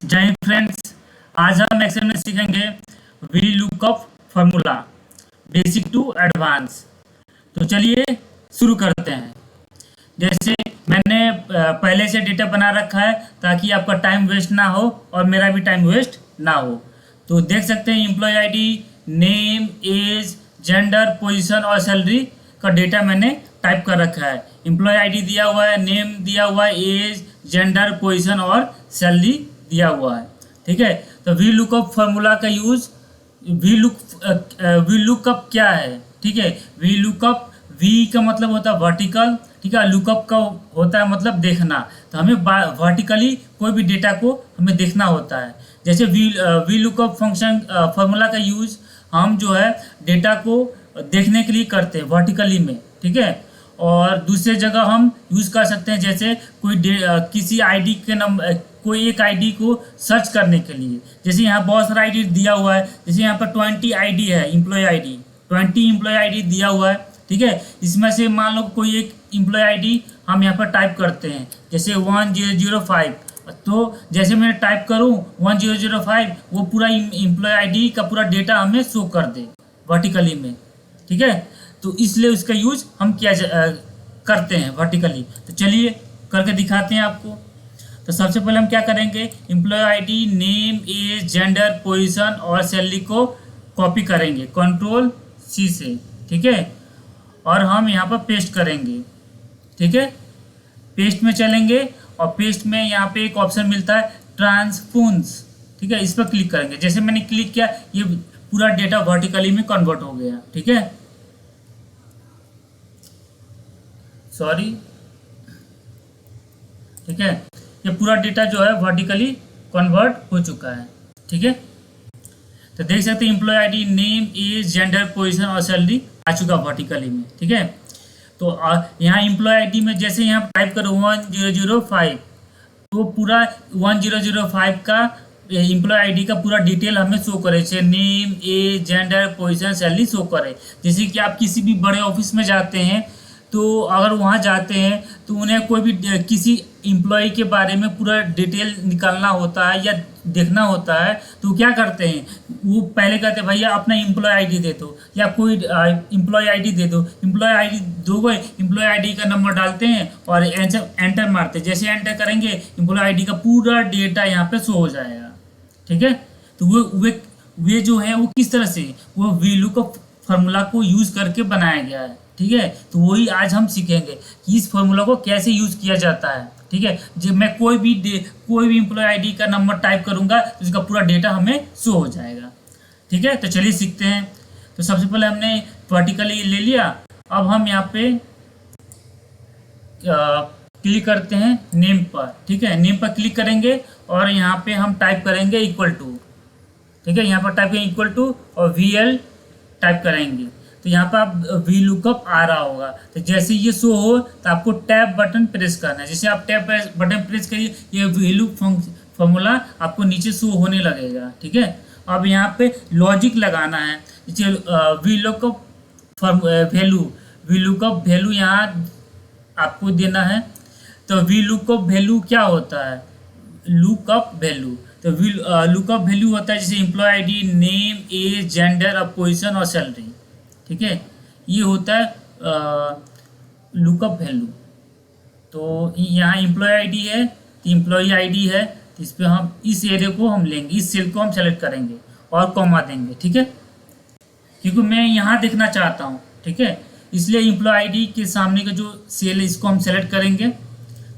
जय हिंद फ्रेंड्स। आज हम एक्सेल में सीखेंगे V lookup formula basic to advance. तो चलिए शुरू करते हैं। जैसे मैंने पहले से डेटा बना रखा है ताकि आपका टाइम वेस्ट ना हो और मेरा भी टाइम वेस्ट ना हो। तो देख सकते हैं employee ID, name, age, gender, position और सैलरी का डेटा मैंने टाइप कर रखा है। एम्प्लॉय आईडी दिया हुआ है, नेम दिया हुआ है, एज, जेंडर, पोजीशन और सैलरी दिया हुआ है। ठीक है, तो वी लुकअप फार्मूला का यूज वी लुकअप क्या है? ठीक है, वी लुकअप, वी का मतलब होता है वर्टिकल, ठीक है, लुकअप का होता है मतलब देखना। तो हमें वर्टिकली कोई भी डेटा को हमें देखना होता है। जैसे वी लुकअप फंक्शन फार्मूला का यूज हम जो है डेटा को देखने के लिए करते हैं वर्टिकली में। ठीक है, और दूसरे जगह हम यूज कर सकते हैं जैसे किसी आईडी के नंबर, कोई एक आईडी को सर्च करने के लिए। जैसे यहाँ बहुत सारा आईडी दिया हुआ है, जैसे यहाँ पर 20 आईडी है, एम्प्लॉय आईडी 20 एम्प्लॉय आईडी दिया हुआ है। ठीक है, इसमें से मान लो कोई एक एम्प्लॉय आईडी हम यहाँ पर टाइप करते हैं जैसे 1005। तो जैसे मैं टाइप करूँ 1005, वो पूरा एम्प्लॉय आईडी का पूरा डेटा हमें शो कर दे वर्टिकली में। ठीक है, तो इसलिए उसका यूज हम करते हैं वर्टिकली। तो चलिए करके दिखाते हैं आपको। तो सबसे पहले हम क्या करेंगे, employee ID, name, age, gender, position और सैलरी को कॉपी करेंगे कंट्रोल सी से। ठीक है, और हम यहाँ पर पेस्ट करेंगे। ठीक है, पेस्ट में चलेंगे और पेस्ट में यहाँ पे एक ऑप्शन मिलता है ट्रांसपोन्स। ठीक है, इस पर क्लिक करेंगे। जैसे मैंने क्लिक किया ये पूरा डेटा वर्टिकली में कन्वर्ट हो गया। ठीक है, सॉरी। ठीक है, ये पूरा डेटा जो है वर्टिकली कन्वर्ट हो चुका है। ठीक है, तो देख सकते हैं employee ID, name, age, gender, position और सैलरी आ चुका वर्टिकली में। ठीक है, तो यहाँ एम्प्लॉय आईडी में जैसे यहाँ टाइप करो 1005, तो पूरा 1005 का एम्प्लॉय आईडी का पूरा डिटेल हमें शो करे, जैसे name, age, gender, position, salary show करे। जैसे कि आप किसी भी बड़े ऑफिस में जाते हैं तो अगर वहाँ जाते हैं तो उन्हें कोई भी किसी एम्प्लॉय के बारे में पूरा डिटेल निकालना होता है या देखना होता है, तो क्या करते हैं, वो पहले कहते हैं भैया अपना एम्प्लॉय आईडी दे दो या कोई एम्प्लॉय आईडी दे दो। एम्प्लॉय आईडी दोगे, एम्प्लॉय आईडी का नंबर डालते हैं और एंटर मारते हैं। जैसे एंटर करेंगे एम्प्लॉय आईडी का पूरा डेटा यहाँ पे शो हो जाएगा। ठीक है, तो वे जो है वो किस तरह से वो वी लुकअप फार्मूला को यूज करके बनाया गया है। ठीक है, तो वही आज हम सीखेंगे कि इस फार्मूला को कैसे यूज किया जाता है। ठीक है, जब मैं कोई भी एम्प्लॉय आईडी का नंबर टाइप करूंगा तो उसका पूरा डेटा हमें शो हो जाएगा। ठीक है, तो चलिए सीखते हैं। तो सबसे पहले हमने वर्टिकली ले लिया। अब हम यहाँ पे क्लिक करते हैं नेम पर। ठीक है, नेम पर क्लिक करेंगे और यहाँ पे हम टाइप करेंगे इक्वल टू। ठीक है, यहाँ पर टाइप करेंगे इक्वल टू और VL टाइप करेंगे तो यहाँ पर आप वी लुकअप आ रहा होगा। तो जैसे ये शो हो तो आपको टैब बटन प्रेस करना है। जैसे आप टैब बटन प्रेस करिए ये वी लुक फॉर्मूला आपको नीचे शो होने लगेगा। ठीक है, अब यहाँ पे लॉजिक लगाना है। जैसे वी लुकअप वैल्यू यहाँ आपको देना है। तो वी लुकअप वैल्यू क्या होता है, लुकअप वैल्यू। तो वी लुकअप वैल्यू होता है जैसे employee ID, name, age, gender और पोजीशन और सैलरी। ठीक है, ये होता है लुकअप वैल्यू। तो यहाँ एम्प्लॉय आईडी है तो एम्प्लॉय आईडी है, तो इस पर हम इस एरिया को हम लेंगे, इस सेल को हम सेलेक्ट करेंगे और कॉमा देंगे। ठीक है, क्योंकि मैं यहाँ देखना चाहता हूँ। ठीक है, इसलिए एम्प्लॉय आईडी के सामने का जो सेल है इसको हम सेलेक्ट करेंगे।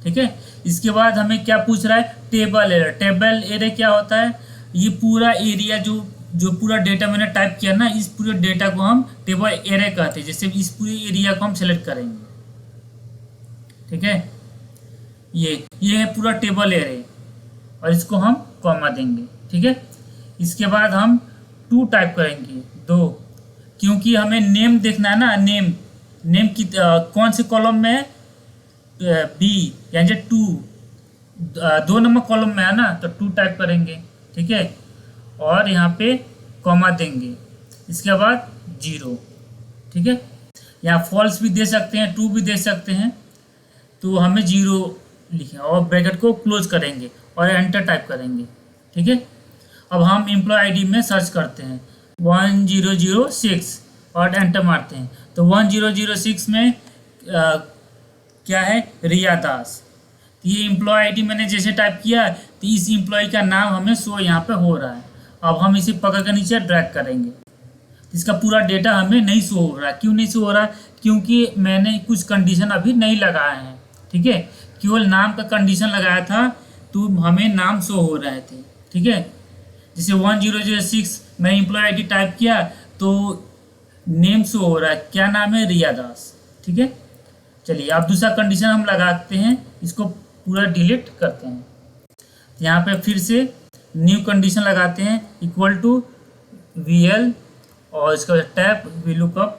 ठीक है, इसके बाद हमें क्या पूछ रहा है, टेबल एरिया। टेबल एरिया क्या होता है, ये पूरा एरिया जो पूरा डेटा मैंने टाइप किया ना, इस पूरे डेटा को हम टेबल एरिया कहते हैं। जैसे इस पूरे एरिया को हम सेलेक्ट करेंगे। ठीक है, ये है पूरा टेबल एरिया और इसको हम कॉमा देंगे। ठीक है, इसके बाद हम 2 टाइप करेंगे, 2, क्योंकि हमें नेम देखना है ना। नेम की कौन से कॉलम में है, B यानी 2 नंबर कॉलम में है ना, तो 2 टाइप करेंगे। ठीक है, और यहाँ पे कॉमा देंगे, इसके बाद 0। ठीक है, यहाँ फॉल्स भी दे सकते हैं, ट्रू भी दे सकते हैं। तो हमें 0 लिखें और ब्रैकेट को क्लोज करेंगे और एंटर टाइप करेंगे। ठीक है। अब हम एम्प्लॉय आईडी में सर्च करते हैं 1006 और एंटर मारते हैं तो 1006 में क्या है, रिया दास। तो ये एम्प्लॉय आईडी मैंने जैसे टाइप किया तो इस एम्प्लॉय का नाम हमें शो यहाँ पे हो रहा है। अब हम इसे पकड़ कर नीचे ड्रैग करेंगे, इसका पूरा डेटा हमें नहीं शो हो रहा। क्यों नहीं शो हो रहा? क्योंकि मैंने कुछ कंडीशन अभी नहीं लगाए हैं, ठीक है। केवल नाम का कंडीशन लगाया था तो हमें नाम शो हो रहे थे, ठीक है। जैसे 1006 मैं एम्प्लॉय आईडी टाइप किया तो नेम शो हो रहा है, क्या नाम है, रिया दास, ठीक है। चलिए अब दूसरा कंडीशन हम लगाते हैं, इसको पूरा डिलीट करते हैं। यहाँ पे फिर से न्यू कंडीशन लगाते हैं इक्वल टू VL और इसका टैप VLOOKUP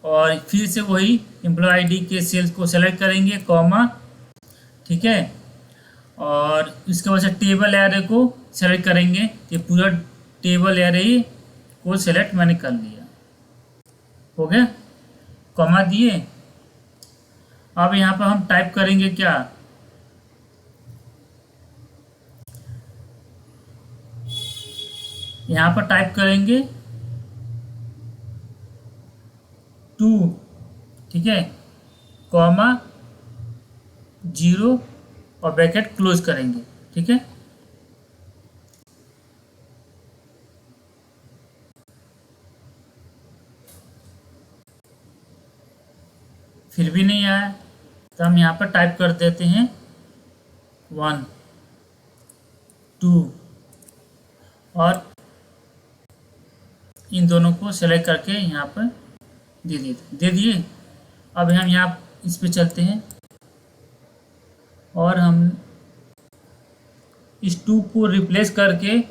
और फिर से वही एम्प्लॉय आईडी के सेल्स को सेलेक्ट करेंगे कॉमा, ठीक है। और इसके बाद से टेबल एरे को सेलेक्ट करेंगे, ये पूरा टेबल एरे को सेलेक्ट मैंने कर लिया, हो गया, कॉमा दिए। अब यहाँ पर हम टाइप करेंगे क्या, यहाँ पर टाइप करेंगे 2, ठीक है, कॉमा 0 और ब्रैकेट क्लोज करेंगे, ठीक है। फिर भी नहीं आया तो हम यहाँ पर टाइप कर देते हैं 1 2 और इन दोनों को सेलेक्ट करके यहाँ पर दे दिए। अब हम यहाँ इस पे चलते हैं और हम इस 2 को रिप्लेस करके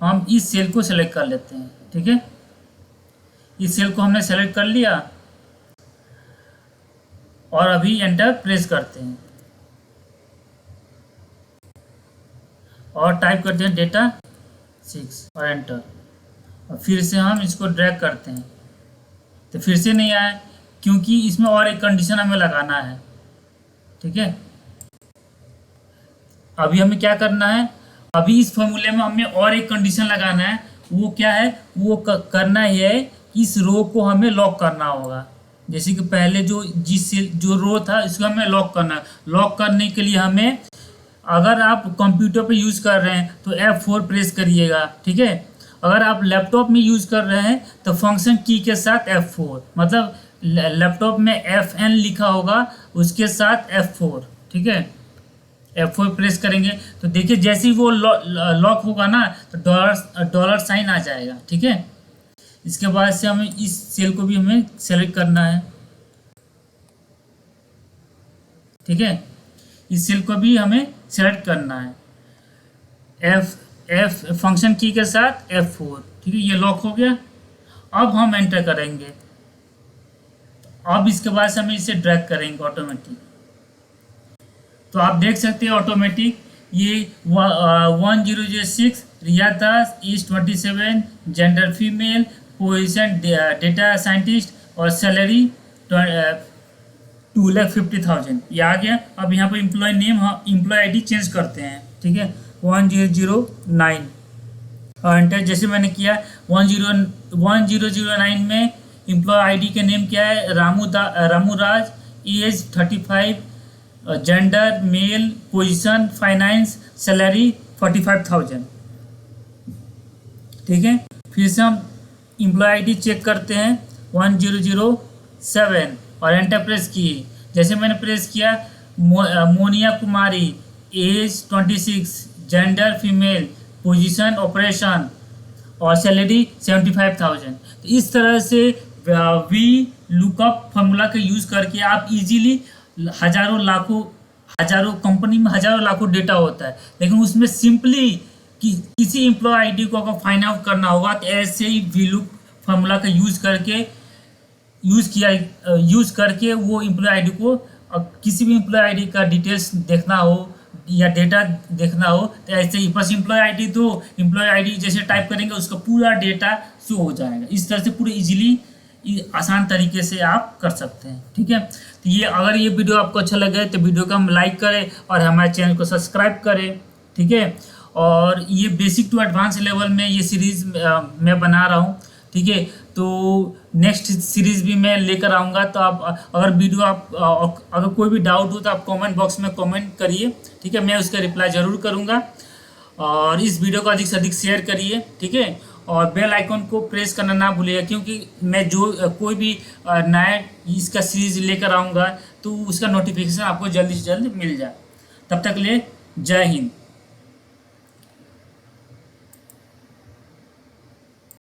हम इस सेल को सेलेक्ट कर लेते हैं, ठीक है। इस सेल को हमने सेलेक्ट कर लिया और अभी एंटर प्रेस करते हैं और टाइप करते हैं डेटा 6 और एंटर। और फिर से हम इसको ड्रैग करते हैं तो फिर से नहीं आया, क्योंकि इसमें और एक कंडीशन हमें लगाना है, ठीक है। अभी हमें क्या करना है, अभी इस फॉर्मूले में हमें और एक कंडीशन लगाना है। वो क्या है, वो करना ये है कि इस रो को हमें लॉक करना होगा। जैसे कि पहले जो रो था इसको हमें लॉक करना है। लॉक करने के लिए हमें, अगर आप कंप्यूटर पे यूज़ कर रहे हैं तो F4 प्रेस करिएगा, ठीक है। अगर आप लैपटॉप में यूज़ कर रहे हैं तो फंक्शन की के साथ F4, मतलब लैपटॉप में FN लिखा होगा उसके साथ F4, ठीक है। F4 प्रेस करेंगे तो देखिए जैसे ही वो लॉक होगा ना तो डॉलर साइन आ जाएगा, ठीक है। इसके बाद से हमें इस सेल को भी हमें सेलेक्ट करना है, ठीक है। इस सेल को भी हमें सेलेक्ट करना है F फंक्शन की के साथ F4, ठीक है। ये लॉक हो गया। अब हम एंटर करेंगे। अब इसके बाद से हमें इसे ड्रैग करेंगे ऑटोमेटिक। तो आप देख सकते हैं ऑटोमेटिक ये 1006 Riya Das, age 27, gender female, position data scientist और सैलरी 2,50,000 ये आ गया। अब यहाँ पर employee name, employee ID change करते हैं, ठीक है, 1009 और एंटर जैसे मैंने किया। 1009 में एम्प्लॉय आईडी के नेम क्या है, Ramu Raj, age 35, gender male, position finance, salary 45,000, ठीक है। फिर से हम एम्प्लॉय आईडी चेक करते हैं 1007 और एंटर प्रेस किए। जैसे मैंने प्रेस किया, Monia Kumari, age 26, gender female, position operation और सैलरी 75,000। तो इस तरह से VLOOKUP फार्मूला का यूज़ करके आप इजीली हजारों कंपनी में हजारों लाखों डेटा होता है, लेकिन उसमें सिंपली किसी एम्प्लॉय आईडी को अगर फाइंड आउट करना होगा तो ऐसे ही VLOOKUP फार्मूला का यूज़ करके वो एम्प्लॉय आईडी को, किसी भी एम्प्लॉय आईडी का डिटेल्स देखना हो या डेटा देखना हो तो ऐसे ही बस एम्प्लॉय आईडी दो, एम्प्लॉय आईडी जैसे टाइप करेंगे उसका पूरा डेटा शो हो जाएगा। इस तरह से पूरे इजीली आसान तरीके से आप कर सकते हैं, ठीक है। तो ये अगर ये वीडियो आपको अच्छा लगे तो वीडियो को हम लाइक करें और हमारे चैनल को सब्सक्राइब करें, ठीक है। और ये बेसिक टू एडवांस लेवल में ये सीरीज़ मैं बना रहा हूँ, ठीक है। तो नेक्स्ट सीरीज़ भी मैं लेकर आऊँगा। तो आप अगर वीडियो आप अगर कोई भी डाउट हो तो आप कमेंट बॉक्स में कमेंट करिए, ठीक है, मैं उसका रिप्लाई ज़रूर करूँगा। और इस वीडियो को अधिक से अधिक शेयर करिए, ठीक है, और बेल आइकन को प्रेस करना ना भूलिएगा, क्योंकि मैं जो कोई भी नया इसका सीरीज लेकर आऊँगा तो उसका नोटिफिकेशन आपको जल्दी से जल्द मिल जाए। तब तक ले जय हिंद।